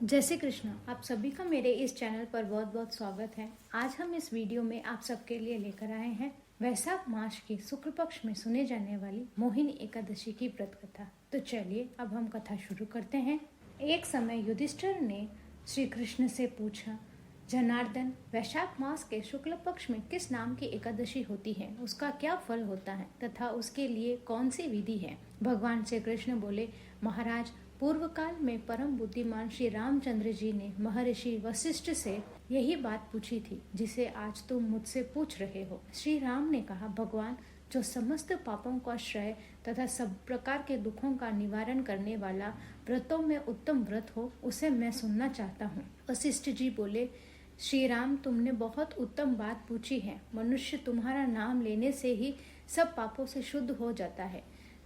जय श्री कृष्ण। आप सभी का मेरे इस चैनल पर बहुत बहुत स्वागत है। आज हम इस वीडियो में आप सबके लिए लेकर आए हैं वैशाख मास के शुक्ल पक्ष में सुने जाने वाली मोहिनी एकादशी की व्रत कथा। तो चलिए अब हम कथा शुरू करते हैं। एक समय युधिष्ठिर ने श्री कृष्ण से पूछा, जनार्दन, वैशाख मास के शुक्ल पक्ष में किस नाम की एकादशी होती है, उसका क्या फल होता है तथा उसके लिए कौन सी विधि है। भगवान श्री कृष्ण बोले, महाराज, पूर्व काल में परम बुद्धिमान श्री रामचंद्र जी ने महर्षि वशिष्ठ से यही बात पूछी थी जिसे आज तुम मुझसे पूछ रहे हो। श्री राम ने कहा, भगवान, जो समस्त पापों का श्रेय तथा सब प्रकार के दुखों का निवारण करने वाला व्रतों में उत्तम व्रत हो, उसे मैं सुनना चाहता हूँ। वशिष्ठ जी बोले, श्री राम, तुमने बहुत उत्तम बात पूछी है। मनुष्य तुम्हारा नाम लेने से ही सब पापों से शुद्ध हो जाता है,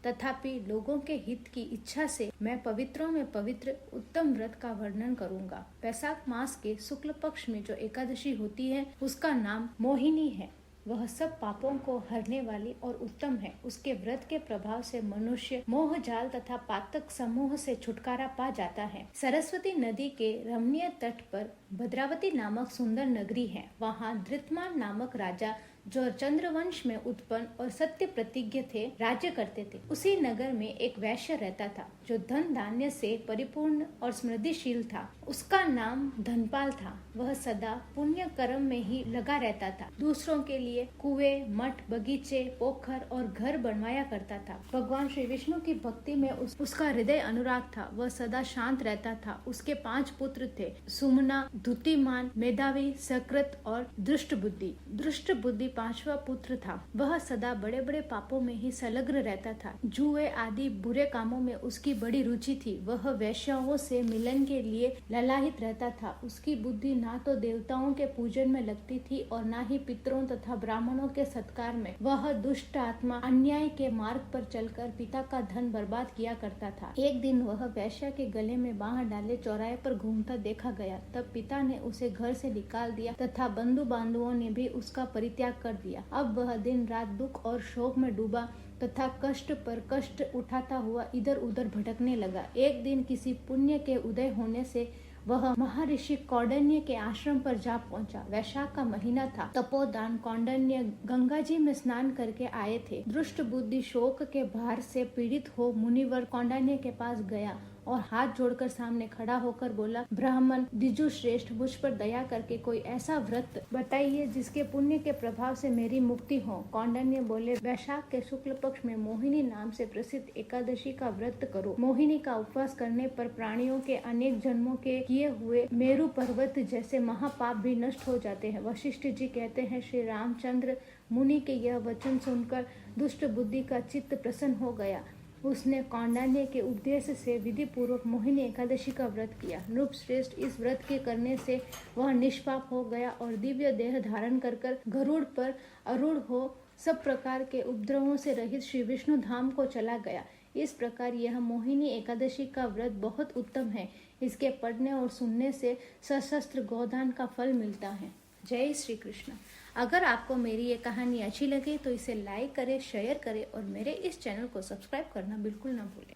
तथापि लोगों के हित की इच्छा से मैं पवित्रों में पवित्र उत्तम व्रत का वर्णन करूंगा। वैशाख मास के शुक्ल पक्ष में जो एकादशी होती है उसका नाम मोहिनी है। वह सब पापों को हरने वाली और उत्तम है। उसके व्रत के प्रभाव से मनुष्य मोह जाल तथा पातक समूह से छुटकारा पा जाता है। सरस्वती नदी के रमणीय तट पर भद्रावती नामक सुंदर नगरी है। वहाँ धृतमान नामक राजा, जो चंद्रवंश में उत्पन्न और सत्य प्रतिज्ञ थे, राज्य करते थे। उसी नगर में एक वैश्य रहता था जो धन धान्य से परिपूर्ण और समृद्धिशील था। उसका नाम धनपाल था। वह सदा पुण्य कर्म में ही लगा रहता था। दूसरों के लिए कुएं, मठ, बगीचे, पोखर और घर बनवाया करता था। भगवान श्री विष्णु की भक्ति में उसका हृदय अनुराग था। वह सदा शांत रहता था। उसके 5 पुत्र थे, सुमना, द्युतिमान, मेधावी, सकृत और दृष्ट बुद्धि। दृष्ट बुद्धि 5वां पुत्र था। वह सदा बड़े बड़े पापों में ही संलग्न रहता था। जुए आदि बुरे कामों में उसकी बड़ी रुचि थी। वह वैश्याओं से मिलन के लिए ललाहित रहता था। उसकी बुद्धि ना तो देवताओं के पूजन में लगती थी और ना ही पितरों तथा ब्राह्मणों के सत्कार में। वह दुष्ट आत्मा अन्याय के मार्ग पर चलकर पिता का धन बर्बाद किया करता था। एक दिन वह वैश्या के गले में बांह डाले चौराहे पर घूमता देखा गया। तब पिता ने उसे घर से निकाल दिया तथा बंधु बांधवों ने भी उसका परित्याग कर दिया। अब वह दिन रात दुख और शोक में डूबा तथा कष्ट पर कष्ट उठाता हुआ इधर उधर भटकने लगा। एक दिन किसी पुण्य के उदय होने से वह महर्षि कौंडिन्य के आश्रम पर जा पहुंचा। वैशाख का महीना था। तपोदान कौंडिन्य गंगा जी में स्नान करके आए थे। दुष्ट बुद्धि शोक के भार से पीड़ित हो मुनिवर कौंडिन्य के पास गया और हाथ जोड़कर सामने खड़ा होकर बोला, ब्राह्मण द्विजु श्रेष्ठ, मुझ पर दया करके कोई ऐसा व्रत बताइए जिसके पुण्य के प्रभाव से मेरी मुक्ति हो। कौंडिन्य बोले, वैशाख के शुक्ल पक्ष में मोहिनी नाम से प्रसिद्ध एकादशी का व्रत करो। मोहिनी का उपवास करने पर प्राणियों के अनेक जन्मों के किए हुए मेरु पर्वत जैसे महापाप भी नष्ट हो जाते हैं। वशिष्ठ जी कहते हैं, श्री रामचंद्र मुनि के यह वचन सुनकर दुष्ट बुद्धि का चित्त प्रसन्न हो गया। उसने कौंडिन्य के उपदेश से विधि पूर्वक मोहिनी एकादशी का व्रत किया। नृप श्रेष्ठ, इस व्रत के करने से वह निष्पाप हो गया और दिव्य देह धारण कर गरुड़ पर आरूढ़ हो सब प्रकार के उपद्रवों से रहित श्री विष्णु धाम को चला गया। इस प्रकार यह मोहिनी एकादशी का व्रत बहुत उत्तम है। इसके पढ़ने और सुनने से सशस्त्र गोदान का फल मिलता है। जय श्री कृष्ण। अगर आपको मेरी ये कहानी अच्छी लगे तो इसे लाइक करें, शेयर करें और मेरे इस चैनल को सब्सक्राइब करना बिल्कुल ना भूलें।